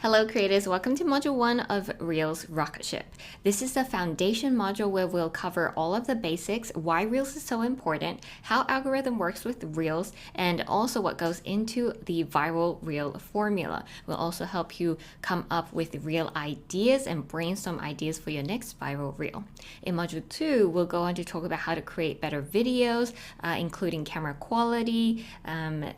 Hello creators, welcome to module 1 of Reels Rocket Ship. This is the foundation module where we'll cover all of the basics, why Reels is so important, how algorithm works with Reels, and also what goes into the viral Reel formula. We'll also help you come up with real ideas and brainstorm ideas for your next viral Reel. In module 2, we'll go on to talk about how to create better videos, including camera quality,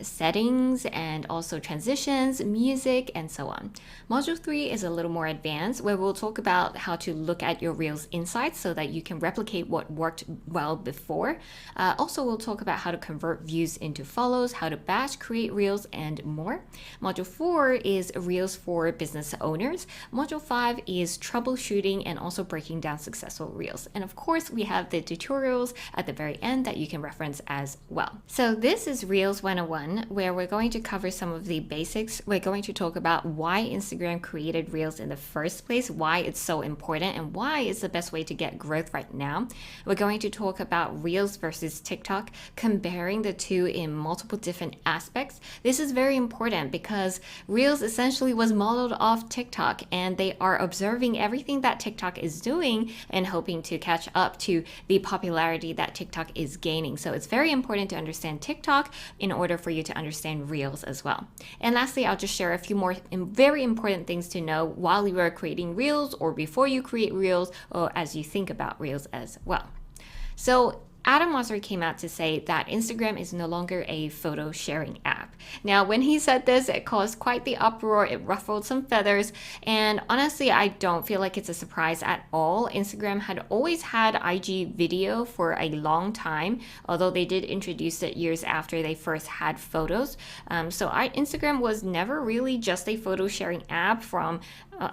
settings, and also transitions, music, and so on. Module 3 is a little more advanced, where we'll talk about how to look at your Reels insights so that you can replicate what worked well before. Also, we'll talk about how to convert views into follows, how to batch create Reels, and more. Module 4 is Reels for business owners. Module 5 is troubleshooting and also breaking down successful Reels. And of course, we have the tutorials at the very end that you can reference as well. So this is Reels 101, where we're going to cover some of the basics. We're going to talk about why Instagram created Reels in the first place, why it's so important, and why it's the best way to get growth right now. We're going to talk about Reels versus TikTok, comparing the two in multiple different aspects. This is very important because Reels essentially was modeled off TikTok, and they are observing everything that TikTok is doing and hoping to catch up to the popularity that TikTok is gaining. So it's very important to understand TikTok in order for you to understand Reels as well. And lastly, I'll just share a few more very important things to know while you are creating Reels, or before you create Reels, or as you think about Reels as well. So Adam Mosseri came out to say that Instagram is no longer a photo sharing app. Now, when he said this, it caused quite the uproar. It ruffled some feathers. And honestly, I don't feel like it's a surprise at all. Instagram had always had IG video for a long time, although they did introduce it years after they first had photos. Instagram was never really just a photo sharing app from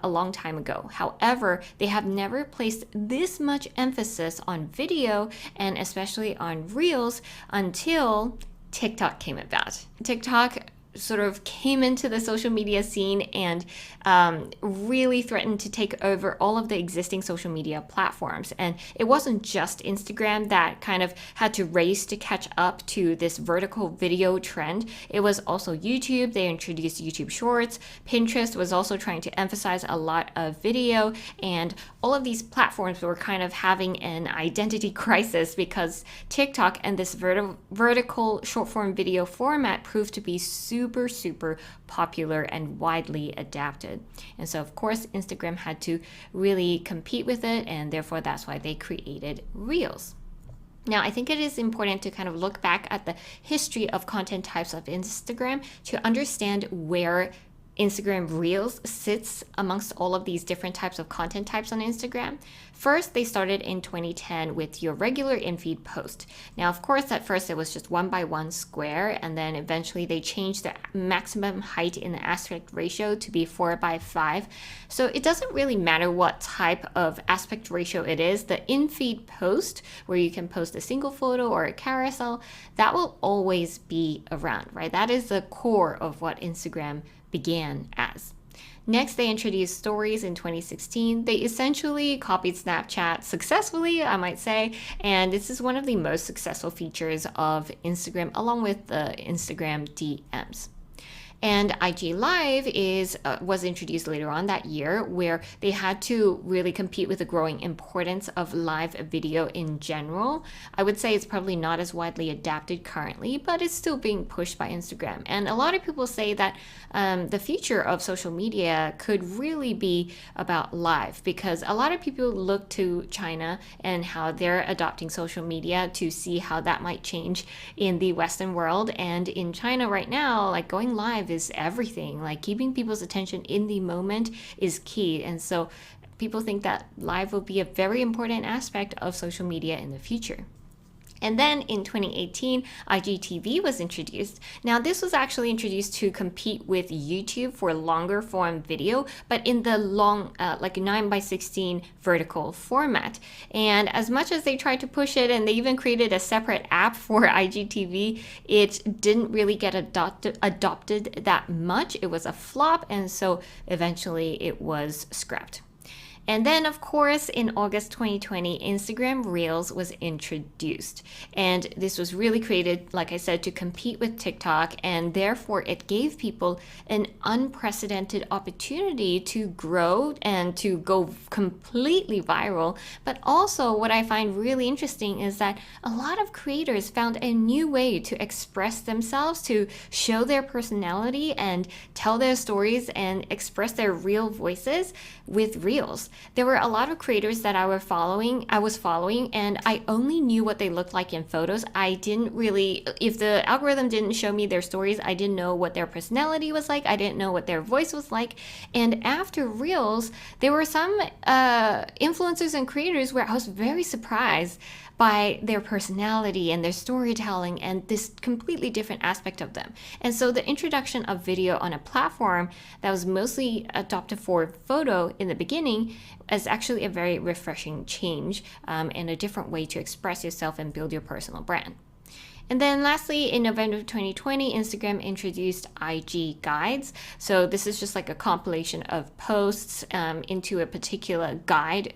a long time ago. However, they have never placed this much emphasis on video, and especially on Reels, until TikTok came about. TikTok sort of came into the social media scene and really threatened to take over all of the existing social media platforms. And it wasn't just Instagram that kind of had to race to catch up to this vertical video trend. It was also YouTube. They introduced YouTube Shorts. Pinterest was also trying to emphasize a lot of video. And all of these platforms were kind of having an identity crisis because TikTok and this vertical short form video format proved to be super popular and widely adapted. And so of course Instagram had to really compete with it, and therefore that's why they created Reels. Now, I think it is important to kind of look back at the history of content types of Instagram to understand where Instagram Reels sits amongst all of these different types of content types on Instagram. First, they started in 2010 with your regular in-feed post. Now, of course, at first it was just 1x1 square, and then eventually they changed the maximum height in the aspect ratio to be 4x5. So it doesn't really matter what type of aspect ratio it is. The in-feed post, where you can post a single photo or a carousel, that will always be around, right? That is the core of what Instagram began as. Next, they introduced stories in 2016. They essentially copied Snapchat successfully, I might say, and this is one of the most successful features of Instagram, along with the Instagram DMs. And IG Live was introduced later on that year, where they had to really compete with the growing importance of live video in general. I would say it's probably not as widely adapted currently, but it's still being pushed by Instagram. And a lot of people say that the future of social media could really be about live, because a lot of people look to China and how they're adopting social media to see how that might change in the Western world. And in China right now, like, going live is everything. Like, keeping people's attention in the moment is key. And so people think that live will be a very important aspect of social media in the future. And then in 2018, IGTV was introduced. Now, this was actually introduced to compete with YouTube for longer form video, but in the long, like 9x16 vertical format. And as much as they tried to push it, and they even created a separate app for IGTV, it didn't really get adopted that much. It was a flop, and so eventually it was scrapped. And then, of course, in August 2020, Instagram Reels was introduced. And this was really created, like I said, to compete with TikTok. And therefore, it gave people an unprecedented opportunity to grow and to go completely viral. But also, what I find really interesting is that a lot of creators found a new way to express themselves, to show their personality and tell their stories and express their real voices with Reels. There were a lot of creators that I was following, and I only knew what they looked like in photos. I didn't really, if the algorithm didn't show me their stories, I didn't know what their personality was like. I didn't know what their voice was like. And after Reels, there were some influencers and creators where I was very surprised by their personality and their storytelling and this completely different aspect of them. And so the introduction of video on a platform that was mostly adopted for photo in the beginning is actually a very refreshing change and a different way to express yourself and build your personal brand. And then lastly, in November 2020, Instagram introduced IG guides. So this is just like a compilation of posts into a particular guide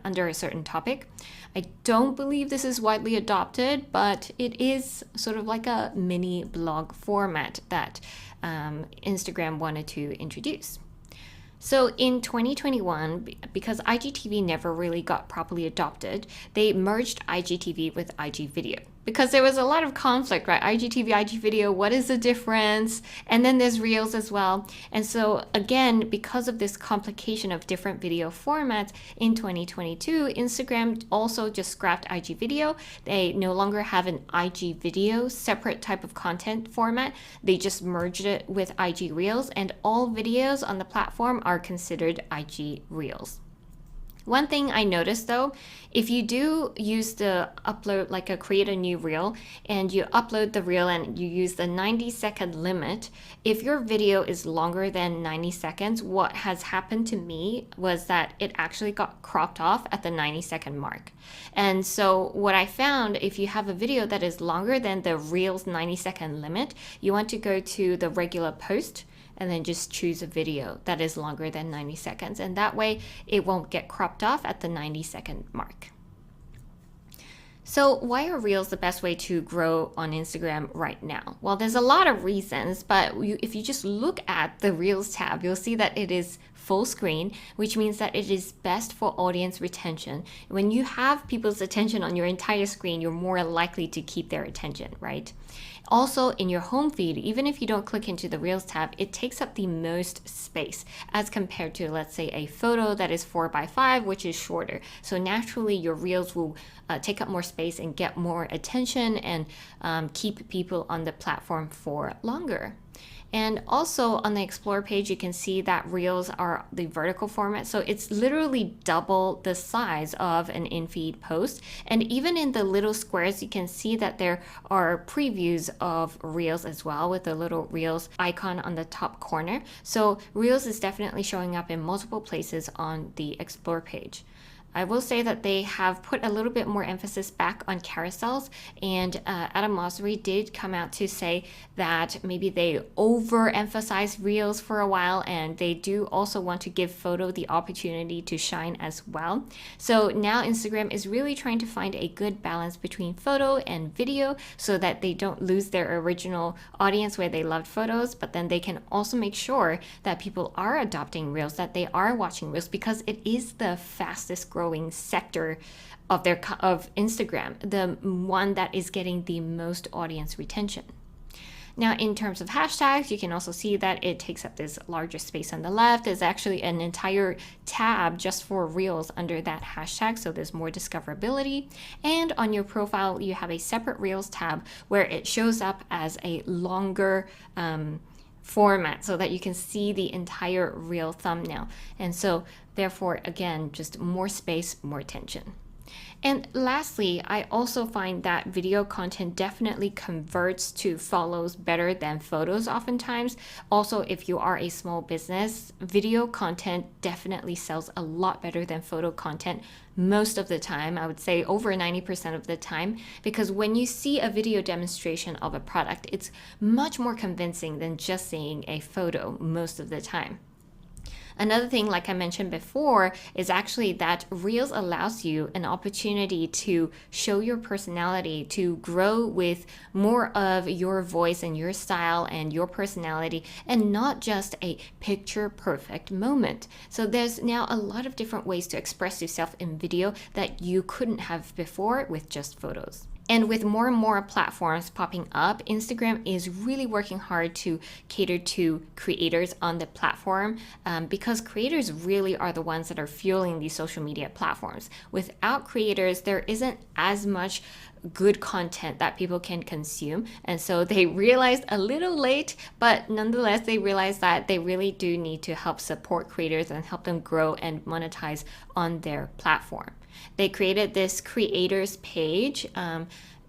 under a certain topic. I don't believe this is widely adopted, but it is sort of like a mini blog format that Instagram wanted to introduce. So in 2021, because IGTV never really got properly adopted, they merged IGTV with IG Video. Because there was a lot of conflict, right? IGTV, IG Video, what is the difference? And then there's Reels as well. And so again, because of this complication of different video formats, in 2022, Instagram also just scrapped IG Video. They no longer have an IG Video separate type of content format. They just merged it with IG Reels, and all videos on the platform are considered IG Reels. One thing I noticed though, if you do use the upload, like create a new reel, and you upload the reel and you use the 90-second limit, if your video is longer than 90 seconds, what has happened to me was that it actually got cropped off at the 90-second mark. And so what I found, if you have a video that is longer than the reel's 90-second limit, you want to go to the regular post and then just choose a video that is longer than 90 seconds. And that way it won't get cropped off at the 90-second mark. So why are Reels the best way to grow on Instagram right now? Well, there's a lot of reasons, but if you just look at the Reels tab, you'll see that it is full screen, which means that it is best for audience retention. When you have people's attention on your entire screen, you're more likely to keep their attention, right? Also, in your home feed, even if you don't click into the Reels tab, it takes up the most space as compared to, let's say, a photo that is 4x5, which is shorter. So naturally, your Reels will take up more space and get more attention and keep people on the platform for longer. And also on the Explore page, you can see that Reels are the vertical format. So it's literally double the size of an in-feed post. And even in the little squares, you can see that there are previews of Reels as well with the little Reels icon on the top corner. So Reels is definitely showing up in multiple places on the Explore page. I will say that they have put a little bit more emphasis back on carousels, and Adam Mosseri did come out to say that maybe they overemphasize Reels for a while, and they do also want to give photo the opportunity to shine as well. So now Instagram is really trying to find a good balance between photo and video so that they don't lose their original audience where they loved photos, but then they can also make sure that people are adopting Reels, that they are watching Reels, because it is the fastest growing sector of Instagram, the one that is getting the most audience retention. Now, in terms of hashtags, you can also see that it takes up this larger space on the left. There's actually an entire tab just for Reels under that hashtag, so there's more discoverability. And on your profile, you have a separate Reels tab where it shows up as a longer format so that you can see the entire Reel thumbnail. And so therefore, again, just more space, more attention. And lastly, I also find that video content definitely converts to follows better than photos oftentimes. Also, if you are a small business, video content definitely sells a lot better than photo content most of the time. I would say over 90% of the time, because when you see a video demonstration of a product, it's much more convincing than just seeing a photo most of the time. Another thing, like I mentioned before, is actually that Reels allows you an opportunity to show your personality, to grow with more of your voice and your style and your personality, and not just a picture perfect moment. So there's now a lot of different ways to express yourself in video that you couldn't have before with just photos. And with more and more platforms popping up, Instagram is really working hard to cater to creators on the platform, because creators really are the ones that are fueling these social media platforms. Without creators, there isn't as much good content that people can consume. And so they realized a little late, but nonetheless, they realized that they really do need to help support creators and help them grow and monetize on their platform. They created this creators page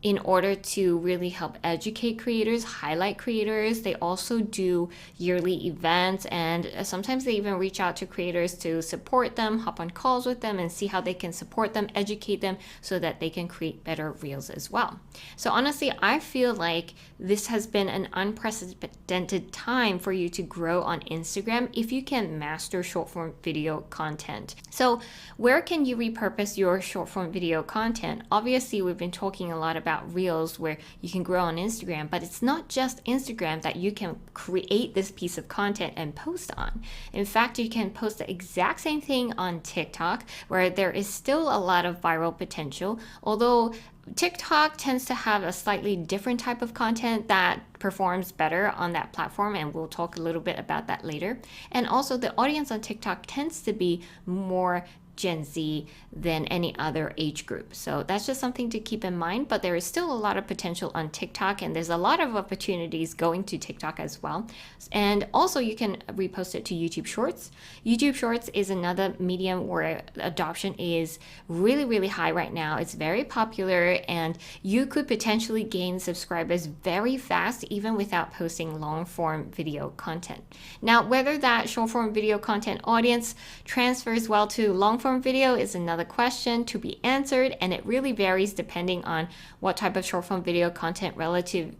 in order to really help educate creators, highlight creators. They also do yearly events, and sometimes they even reach out to creators to support them, hop on calls with them, and see how they can support them, educate them so that they can create better reels as well. So honestly, I feel like this has been an unprecedented time for you to grow on Instagram if you can master short form video content. So where can you repurpose your short form video content? Obviously, we've been talking a lot about Reels where you can grow on Instagram, but it's not just Instagram that you can create this piece of content and post on. In fact, you can post the exact same thing on TikTok, where there is still a lot of viral potential, although TikTok tends to have a slightly different type of content that performs better on that platform, and we'll talk a little bit about that later. And also, the audience on TikTok tends to be more Gen Z than any other age group. So that's just something to keep in mind, but there is still a lot of potential on TikTok, and there's a lot of opportunities going to TikTok as well. And also you can repost it to YouTube Shorts. YouTube Shorts is another medium where adoption is really, really high right now. It's very popular, and you could potentially gain subscribers very fast even without posting long form video content. Now, whether that short form video content audience transfers well to long form video is another question to be answered, and it really varies depending on what type of short form video content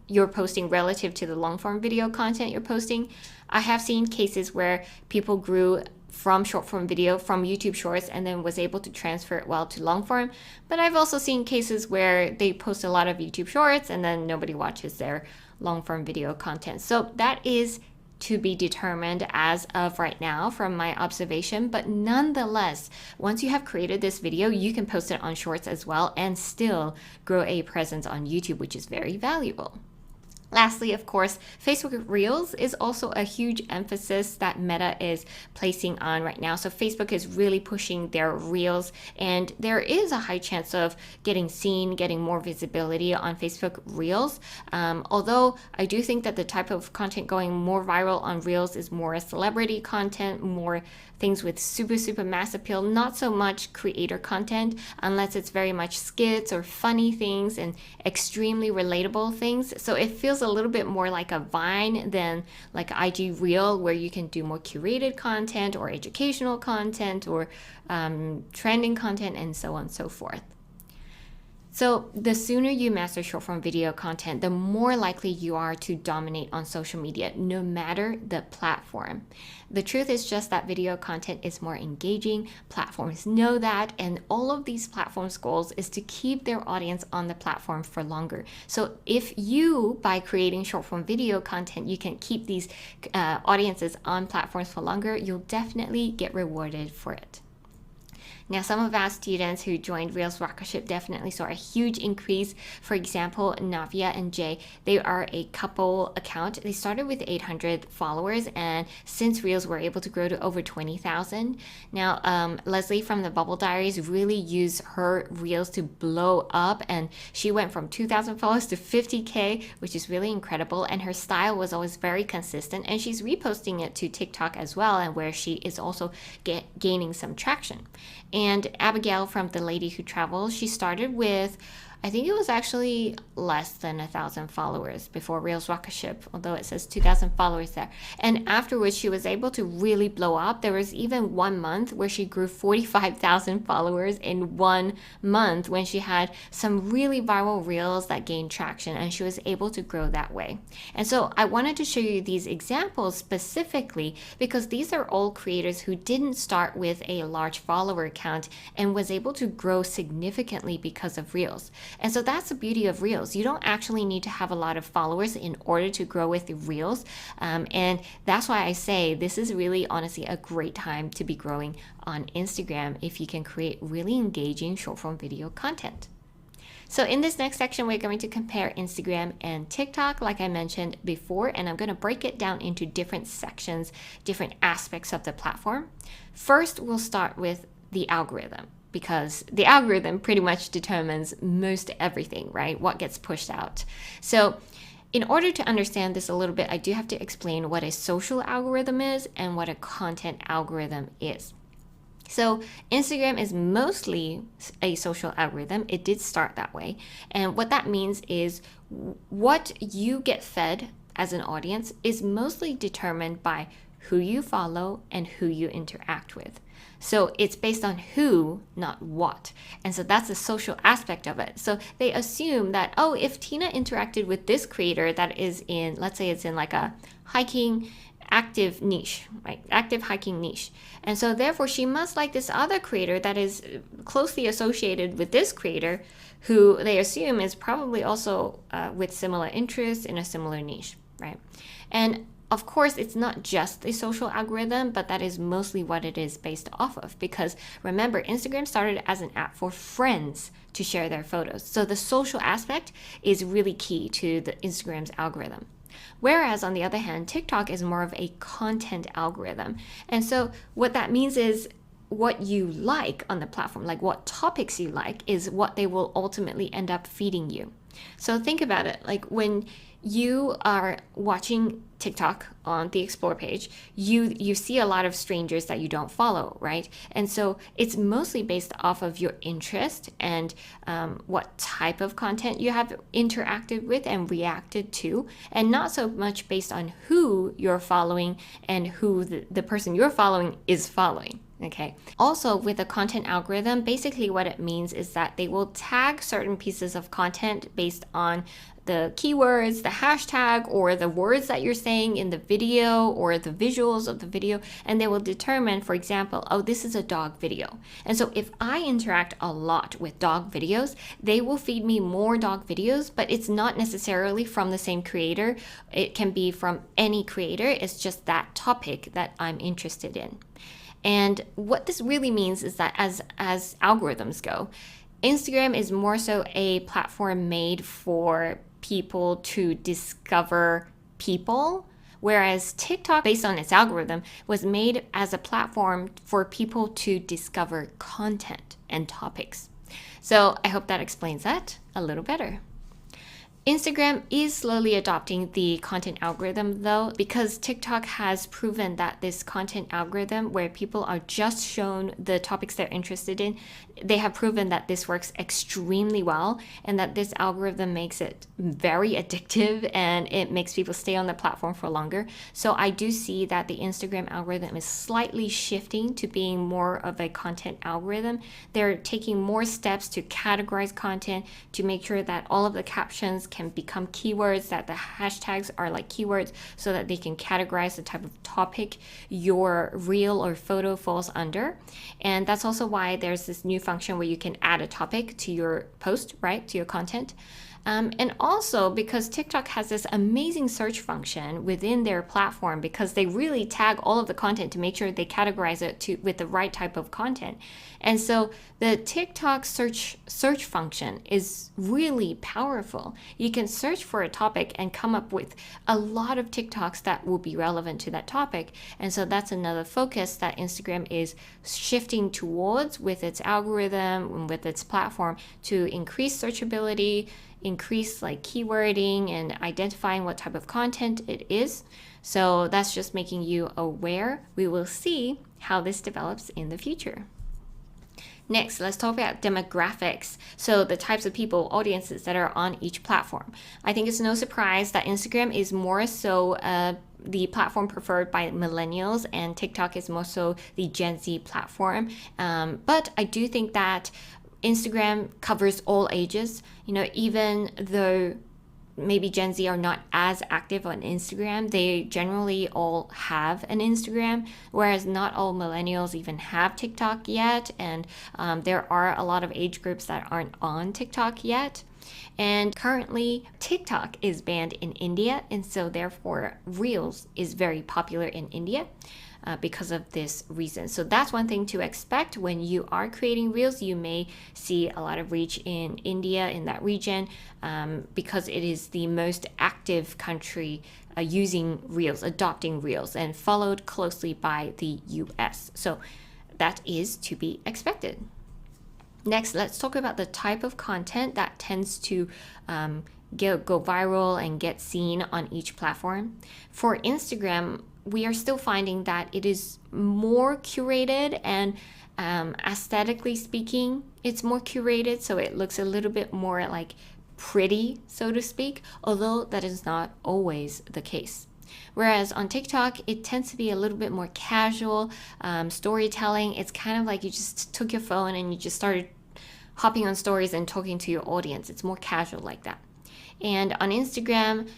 you're posting relative to the long form video content you're posting. I have seen cases where people grew from short form video from YouTube Shorts and then was able to transfer it well to long form, but I've also seen cases where they post a lot of YouTube Shorts and then nobody watches their long form video content. So that is to be determined as of right now from my observation, but nonetheless, once you have created this video, you can post it on Shorts as well and still grow a presence on YouTube, which is very valuable. Lastly, of course, Facebook Reels is also a huge emphasis that Meta is placing on right now. So Facebook is really pushing their Reels, and there is a high chance of getting seen, getting more visibility on Facebook Reels. Although I do think that the type of content going more viral on Reels is more celebrity content, more things with super mass appeal, not so much creator content, unless it's very much skits or funny things and extremely relatable things. So it feels a little bit more like a Vine than like IG Reel, where you can do more curated content or educational content or trending content and so on and so forth. So the sooner you master short form video content, the more likely you are to dominate on social media, no matter the platform. The truth is just that video content is more engaging. Platforms know that, and all of these platforms' goals is to keep their audience on the platform for longer. So if you, by creating short form video content, you can keep these audiences on platforms for longer, you'll definitely get rewarded for it. Now, some of our students who joined Reels Rocket Ship definitely saw a huge increase. For example, Navia and Jay, they are a couple account. They started with 800 followers, and since Reels were able to grow to over 20,000. Now, Leslie from the Bubble Diaries really used her Reels to blow up, and she went from 2,000 followers to 50K, which is really incredible. And her style was always very consistent, and she's reposting it to TikTok as well, and where she is also gaining some traction. And Abigail from The Lady Who Travels, she started with I think it was actually less than 1,000 followers before Reels rocket ship, although it says 2,000 followers there. And afterwards, she was able to really blow up. There was even 1 month where she grew 45,000 followers in 1 month when she had some really viral Reels that gained traction, and she was able to grow that way. And so I wanted to show you these examples specifically because these are all creators who didn't start with a large follower count and was able to grow significantly because of Reels. And so that's the beauty of Reels. You don't actually need to have a lot of followers in order to grow with Reels. And that's why I say this is really honestly a great time to be growing on Instagram if you can create really engaging short form video content. So in this next section, we're going to compare Instagram and TikTok, like I mentioned before, and I'm going to break it down into different sections, different aspects of the platform. First, we'll start with the algorithm, because the algorithm pretty much determines most everything, right? What gets pushed out. So in order to understand this a little bit, I do have to explain what a social algorithm is and what a content algorithm is. So Instagram is mostly a social algorithm. It did start that way. And what that means is what you get fed as an audience is mostly determined by who you follow and who you interact with. So it's based on who, not what. And so that's the social aspect of it. So they assume that, oh, if Tina interacted with this creator that is in, let's say it's in like a hiking active niche, right? Active hiking niche. And so therefore she must like this other creator that is closely associated with this creator who they assume is probably also with similar interests in a similar niche, right? And of course, it's not just a social algorithm, but that is mostly what it is based off of. Because remember, Instagram started as an app for friends to share their photos. So the social aspect is really key to the Instagram's algorithm. Whereas on the other hand, TikTok is more of a content algorithm. And so what that means is what you like on the platform, like what topics you like, is what they will ultimately end up feeding you. So think about it, like when you are watching TikTok on the Explore page, you see a lot of strangers that you don't follow, right? And so it's mostly based off of your interest and what type of content you have interacted with and reacted to, and not so much based on who you're following and who the person you're following is following. Okay. Also, with a content algorithm, basically what it means is that they will tag certain pieces of content based on the keywords, the hashtag, or the words that you're saying in the video or the visuals of the video, and they will determine, for example, oh, this is a dog video. And so if I interact a lot with dog videos, they will feed me more dog videos, but it's not necessarily from the same creator. It can be from any creator. It's just that topic that I'm interested in. And what this really means is that as algorithms go, Instagram is more so a platform made for people to discover people, whereas TikTok, based on its algorithm, was made as a platform for people to discover content and topics. So I hope that explains that a little better. Instagram is slowly adopting the content algorithm though, because TikTok has proven that this content algorithm where people are just shown the topics they're interested in, they have proven that this works extremely well and that this algorithm makes it very addictive and it makes people stay on the platform for longer. So I do see that the Instagram algorithm is slightly shifting to being more of a content algorithm. They're taking more steps to categorize content, to make sure that all of the captions can become keywords, that the hashtags are like keywords so that they can categorize the type of topic your reel or photo falls under. And that's also why there's this new function where you can add a topic to your post, right, to your content. And also because TikTok has this amazing search function within their platform, because they really tag all of the content to make sure they categorize it with the right type of content. And so the TikTok search function is really powerful. You can search for a topic and come up with a lot of TikToks that will be relevant to that topic. And so that's another focus that Instagram is shifting towards with its algorithm and with its platform, to increase searchability, increase like keywording and identifying what type of content it is. So that's just making you aware. We will see how this develops in the future. Next, let's talk about demographics. So the types of people, audiences that are on each platform. I think it's no surprise that Instagram is more so the platform preferred by millennials, and TikTok is more so the Gen Z platform. But I do think that Instagram covers all ages. Even though maybe Gen Z are not as active on Instagram, they generally all have an Instagram, whereas not all millennials even have TikTok yet. And there are a lot of age groups that aren't on TikTok yet. And currently, TikTok is banned in India, and so therefore, Reels is very popular in India. Because of this reason. So that's one thing to expect when you are creating Reels. You may see a lot of reach in India, in that region, because it is the most active country using Reels, adopting Reels, and followed closely by the US. So that is to be expected. Next, let's talk about the type of content that tends to go viral and get seen on each platform. For Instagram, we are still finding that it is more curated, and aesthetically speaking, it's more curated, so it looks a little bit more like pretty, so to speak, although that is not always the case. Whereas on TikTok, it tends to be a little bit more casual storytelling. It's kind of like you just took your phone and you just started hopping on stories and talking to your audience. It's more casual like that. And on Instagram,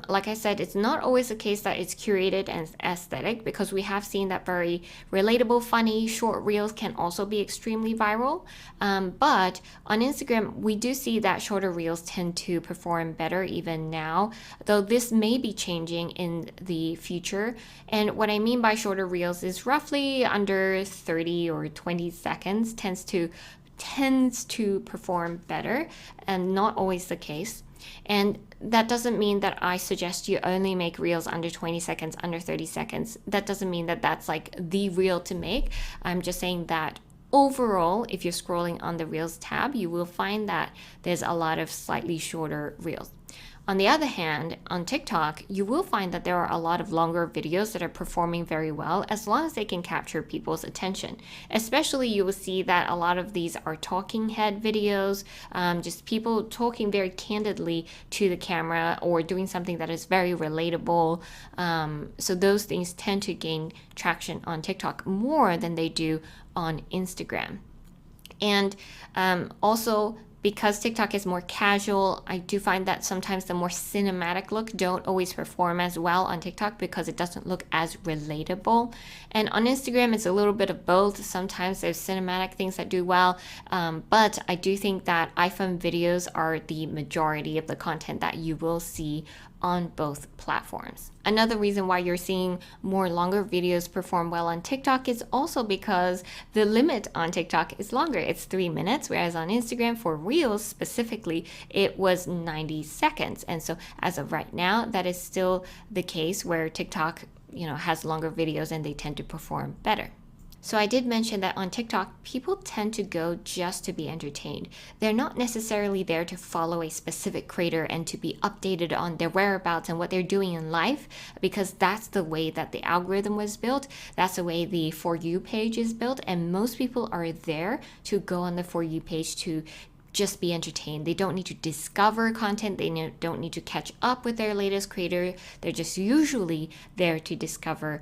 like I said, it's not always the case that it's curated and aesthetic, because we have seen that very relatable, funny, short reels can also be extremely viral. But on Instagram, we do see that shorter reels tend to perform better even now, though this may be changing in the future. And what I mean by shorter reels is roughly under 30 or 20 seconds tends to perform better, and not always the case. And that doesn't mean that I suggest you only make reels under 20 seconds, under 30 seconds. That doesn't mean that that's like the reel to make. I'm just saying that overall, if you're scrolling on the Reels tab, you will find that there's a lot of slightly shorter reels. On the other hand, on TikTok, you will find that there are a lot of longer videos that are performing very well, as long as they can capture people's attention. Especially, you will see that a lot of these are talking head videos, just people talking very candidly to the camera or doing something that is very relatable. So those things tend to gain traction on TikTok more than they do on Instagram. And also, because TikTok is more casual, I do find that sometimes the more cinematic look don't always perform as well on TikTok, because it doesn't look as relatable. And on Instagram, it's a little bit of both. Sometimes there's cinematic things that do well, but I do think that iPhone videos are the majority of the content that you will see on both platforms. Another reason why you're seeing more longer videos perform well on TikTok is also because the limit on TikTok is longer. It's 3 minutes, whereas on Instagram for Reels specifically, it was 90 seconds. And so as of right now, that is still the case where TikTok, has longer videos and they tend to perform better. So I did mention that on TikTok, people tend to go just to be entertained. They're not necessarily there to follow a specific creator and to be updated on their whereabouts and what they're doing in life, because that's the way that the algorithm was built. That's the way the For You page is built. And most people are there to go on the For You page to just be entertained. They don't need to discover content. They don't need to catch up with their latest creator. They're just usually there to discover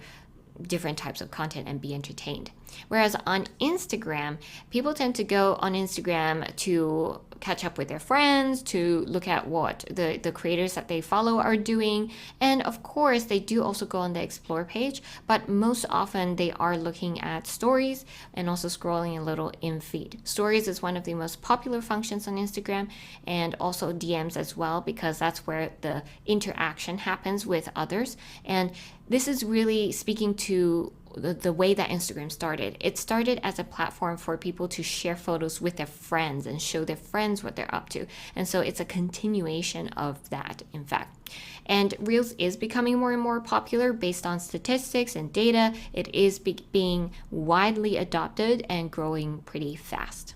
different types of content and be entertained. Whereas on Instagram, people tend to go on Instagram to catch up with their friends, to look at what the creators that they follow are doing. And of course, they do also go on the Explore page, but most often they are looking at stories and also scrolling a little in feed. Stories is one of the most popular functions on Instagram, and also DMs as well, because that's where the interaction happens with others. And this is really speaking to the way that Instagram started. It started as a platform for people to share photos with their friends and show their friends what they're up to. And so it's a continuation of that, in fact. And Reels is becoming more and more popular based on statistics and data. It is being widely adopted and growing pretty fast.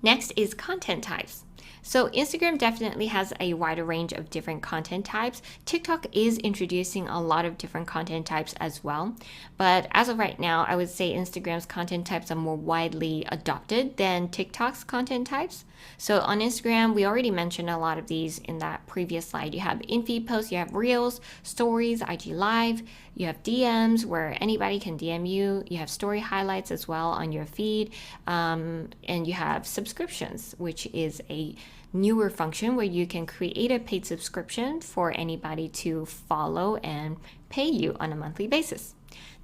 Next is content types. So Instagram definitely has a wider range of different content types. TikTok is introducing a lot of different content types as well. But as of right now, I would say Instagram's content types are more widely adopted than TikTok's content types. So on Instagram, we already mentioned a lot of these in that previous slide. You have in-feed posts, you have Reels, Stories, IG Live, you have DMs where anybody can DM you. You have story highlights as well on your feed. And you have subscriptions, which is a newer function where you can create a paid subscription for anybody to follow and pay you on a monthly basis.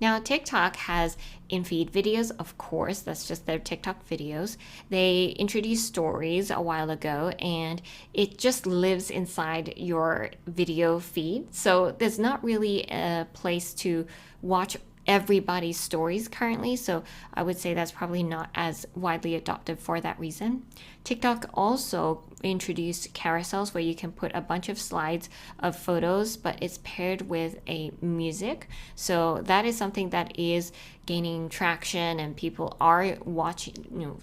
Now, TikTok has in-feed videos, of course, that's just their TikTok videos. They introduced stories a while ago, and it just lives inside your video feed. So there's not really a place to watch everybody's stories currently, so I would say that's probably not as widely adopted for that reason. TikTok also introduced carousels where you can put a bunch of slides of photos, but it's paired with a music. So that is something that is gaining traction, and people are watching,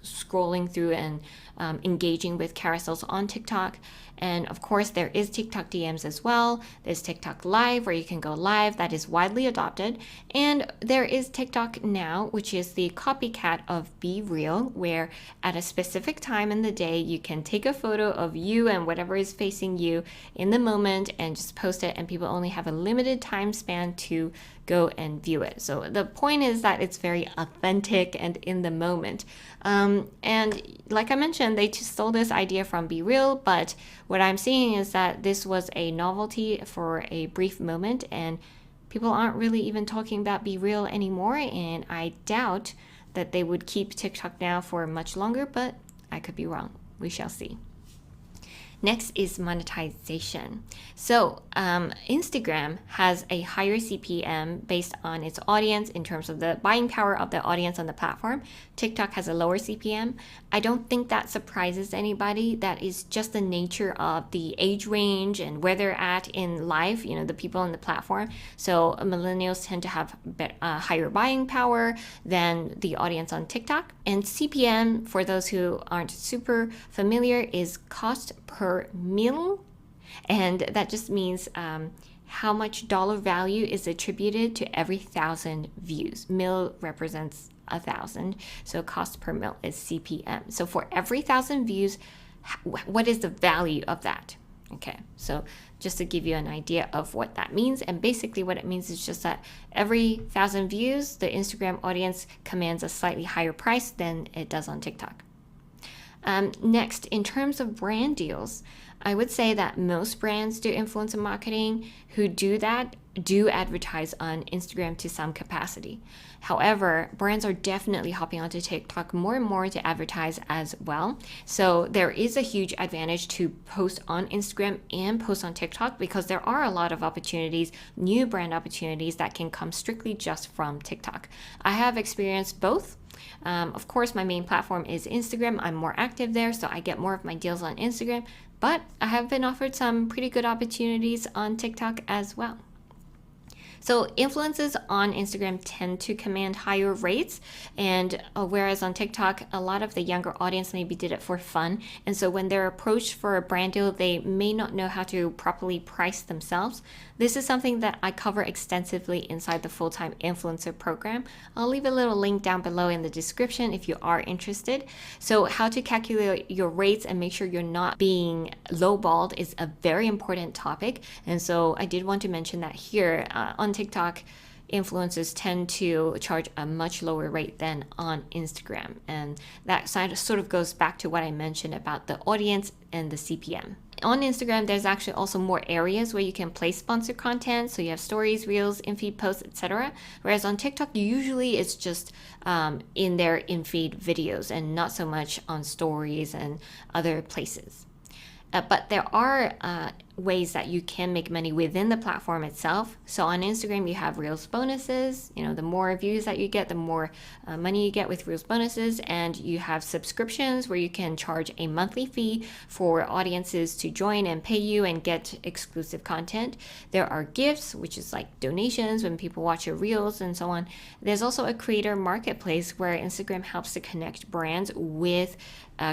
scrolling through and engaging with carousels on TikTok. And of course, there is TikTok DMs as well. There's TikTok Live where you can go live. That is widely adopted. And there is TikTok Now, which is the copycat of Be Real, where at a specific time in the day, you can take a photo of you and whatever is facing you in the moment and just post it. And people only have a limited time span to go and view it. So the point is that it's very authentic and in the moment. And like I mentioned, they just stole this idea from Be Real, but what I'm seeing is that this was a novelty for a brief moment, and people aren't really even talking about Be Real anymore, and I doubt that they would keep TikTok Now for much longer, but I could be wrong. We shall see. Next is monetization. So Instagram has a higher CPM based on its audience in terms of the buying power of the audience on the platform. TikTok has a lower CPM. I don't think that surprises anybody. That is just the nature of the age range and where they're at in life, the people on the platform. So millennials tend to have higher buying power than the audience on TikTok. And CPM, for those who aren't super familiar, is cost per mil, and that just means how much dollar value is attributed to every 1,000 views. Mil represents 1,000, so cost per mil is CPM. So for every 1,000 views, what is the value of that? Okay, so just to give you an idea of what that means, and basically what it means is just that every 1,000 views, the Instagram audience commands a slightly higher price than it does on TikTok. Next, in terms of brand deals, I would say that most brands do influencer marketing who do that do advertise on Instagram to some capacity. However, brands are definitely hopping onto TikTok more and more to advertise as well. So there is a huge advantage to post on Instagram and post on TikTok because there are a lot of opportunities, new brand opportunities that can come strictly just from TikTok. I have experienced both. Of course, my main platform is Instagram. I'm more active there, so I get more of my deals on Instagram. But I have been offered some pretty good opportunities on TikTok as well. So influencers on Instagram tend to command higher rates, and whereas on TikTok, a lot of the younger audience maybe did it for fun. And so when they're approached for a brand deal, they may not know how to properly price themselves. This is something that I cover extensively inside the full-time influencer program. I'll leave a little link down below in the description if you are interested. So how to calculate your rates and make sure you're not being lowballed is a very important topic. And so I did want to mention that here on TikTok, influencers tend to charge a much lower rate than on Instagram. And that sort of goes back to what I mentioned about the audience and the CPM. On Instagram, there's actually also more areas where you can place sponsored content. So you have stories, reels, in-feed posts, etc. Whereas on TikTok, usually it's just in their in-feed videos and not so much on stories and other places. But there are ways that you can make money within the platform itself. So on Instagram, you have Reels bonuses. The more views that you get, the more money you get with Reels bonuses. And you have subscriptions where you can charge a monthly fee for audiences to join and pay you and get exclusive content. There are gifts, which is like donations when people watch your Reels and so on. There's also a creator marketplace where Instagram helps to connect brands with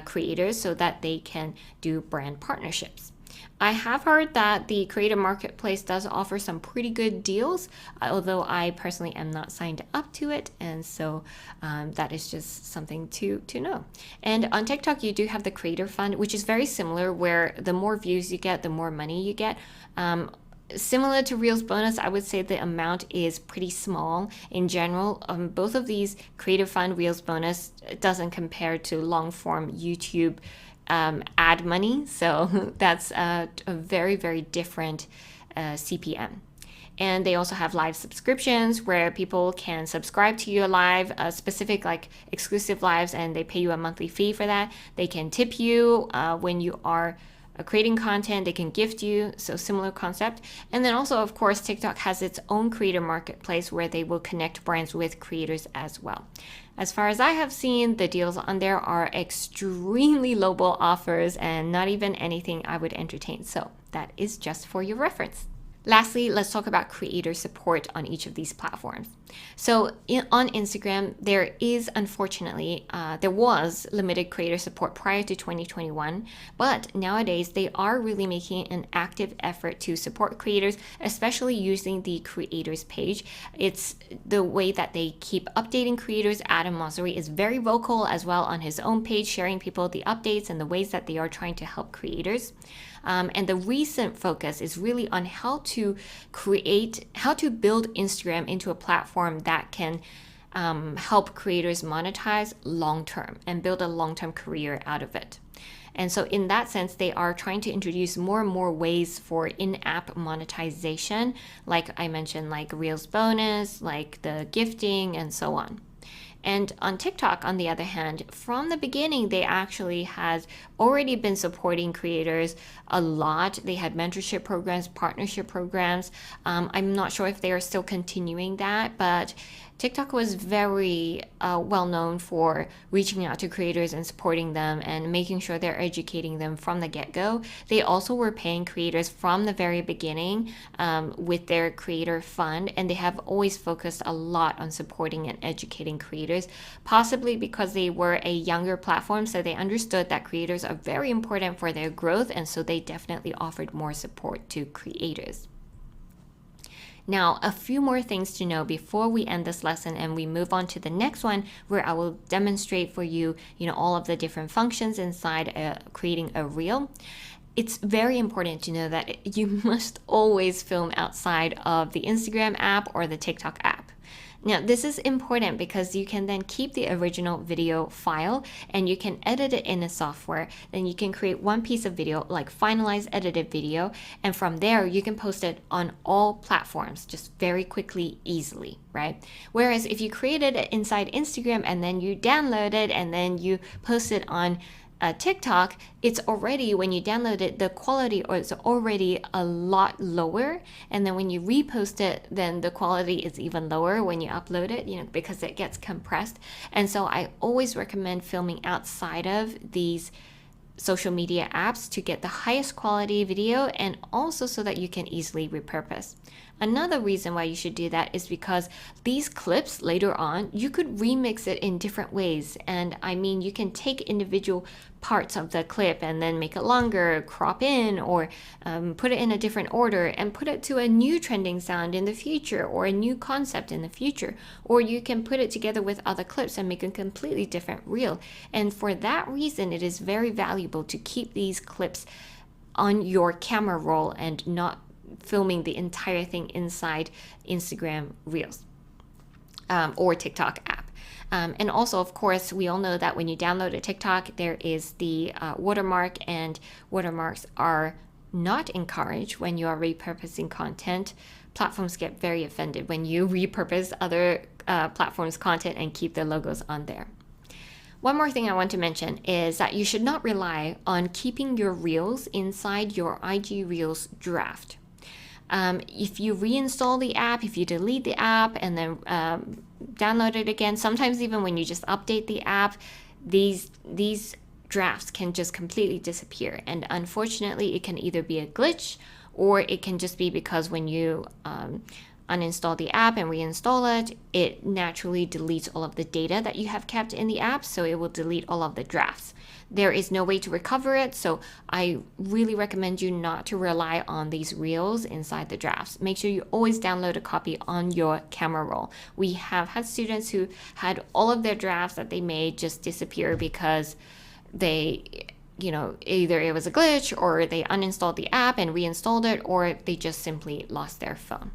creators so that they can do brand partnerships. I have heard that the creator marketplace does offer some pretty good deals, although I personally am not signed up to it, and so that is just something to know. And on TikTok, you do have the Creator Fund, which is very similar, where the more views you get, the more money you get. Similar to Reels bonus, I would say the amount is pretty small in general. Both of these Creator Fund, Reels bonus doesn't compare to long form YouTube ad money. So that's a very, very different CPM. And they also have live subscriptions where people can subscribe to your live, specific like exclusive lives, and they pay you a monthly fee for that. They can tip you when you are creating content. They can gift you, so similar concept. And then also, of course, TikTok has its own creator marketplace where they will connect brands with creators as well. As far as I have seen, the deals on there are extremely lowball offers and not even anything I would entertain. So that is just for your reference. Lastly, let's talk about creator support on each of these platforms. So on Instagram, there was limited creator support prior to 2021, but nowadays they are really making an active effort to support creators, especially using the creators page. It's the way that they keep updating creators. Adam Mosseri is very vocal as well on his own page, sharing people the updates and the ways that they are trying to help creators. And the recent focus is really on how to build Instagram into a platform that can help creators monetize long term and build a long-term career out of it. And so in that sense, they are trying to introduce more and more ways for in-app monetization, like I mentioned, like Reels bonus, like the gifting, and so on. And on TikTok, on the other hand, from the beginning, they actually had already been supporting creators a lot. They had mentorship programs, partnership programs. I'm not sure if they are still continuing that, but TikTok was very well known for reaching out to creators and supporting them and making sure they're educating them from the get-go. They also were paying creators from the very beginning with their creator fund, and they have always focused a lot on supporting and educating creators, possibly because they were a younger platform, so they understood that creators are very important for their growth, and so they definitely offered more support to creators. Now, a few more things to know before we end this lesson and we move on to the next one, where I will demonstrate for you, all of the different functions inside creating a reel. It's very important to know that you must always film outside of the Instagram app or the TikTok app. Now, this is important because you can then keep the original video file and you can edit it in a software. Then you can create one piece of video, like finalized edited video, and from there you can post it on all platforms just very quickly, easily, right? Whereas if you created it inside Instagram and then you download it and then you post it on TikTok, it's already, when you download it, the quality is already a lot lower, and then when you repost it, then the quality is even lower when you upload it, because it gets compressed. And so I always recommend filming outside of these social media apps to get the highest quality video, and also so that you can easily repurpose. Another reason why you should do that is because these clips later on, you could remix it in different ways. And I mean, you can take individual parts of the clip and then make it longer, crop in, or put it in a different order and put it to a new trending sound in the future, or a new concept in the future. Or you can put it together with other clips and make a completely different reel. And for that reason, it is very valuable to keep these clips on your camera roll and not filming the entire thing inside Instagram Reels or TikTok app. And also, of course, we all know that when you download a TikTok, there is the watermark, and watermarks are not encouraged when you are repurposing content. Platforms get very offended when you repurpose other platforms' content and keep their logos on there. One more thing I want to mention is that you should not rely on keeping your Reels inside your IG Reels draft. If you reinstall the app, if you delete the app and then download it again, sometimes even when you just update the app, these drafts can just completely disappear. And unfortunately, it can either be a glitch or it can just be because when you uninstall the app and reinstall it, it naturally deletes all of the data that you have kept in the app, so it will delete all of the drafts. There is no way to recover it, so I really recommend you not to rely on these reels inside the drafts. Make sure you always download a copy on your camera roll. We have had students who had all of their drafts that they made just disappear because they, either it was a glitch or they uninstalled the app and reinstalled it, or they just simply lost their phone.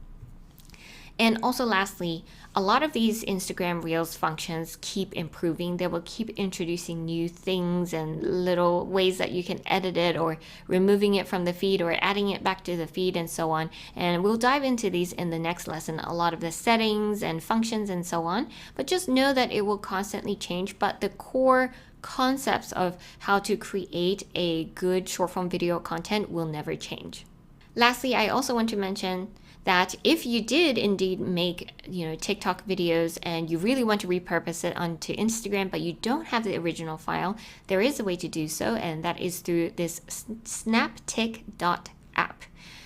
And also lastly, a lot of these Instagram Reels functions keep improving. They will keep introducing new things and little ways that you can edit it, or removing it from the feed or adding it back to the feed and so on. And we'll dive into these in the next lesson, a lot of the settings and functions and so on. But just know that it will constantly change, but the core concepts of how to create a good short form video content will never change. Lastly, I also want to mention that if you did indeed make TikTok videos and you really want to repurpose it onto Instagram, but you don't have the original file, there is a way to do so, and that is through this snaptik.app.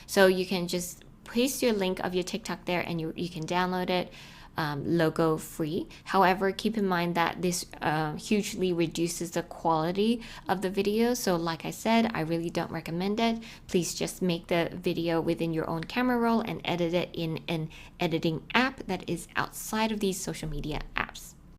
So you can just paste your link of your TikTok there and you can download it logo free. However, keep in mind that this hugely reduces the quality of the video. So like I said, I really don't recommend it. Please just make the video within your own camera roll and edit it in an editing app that is outside of these social media apps.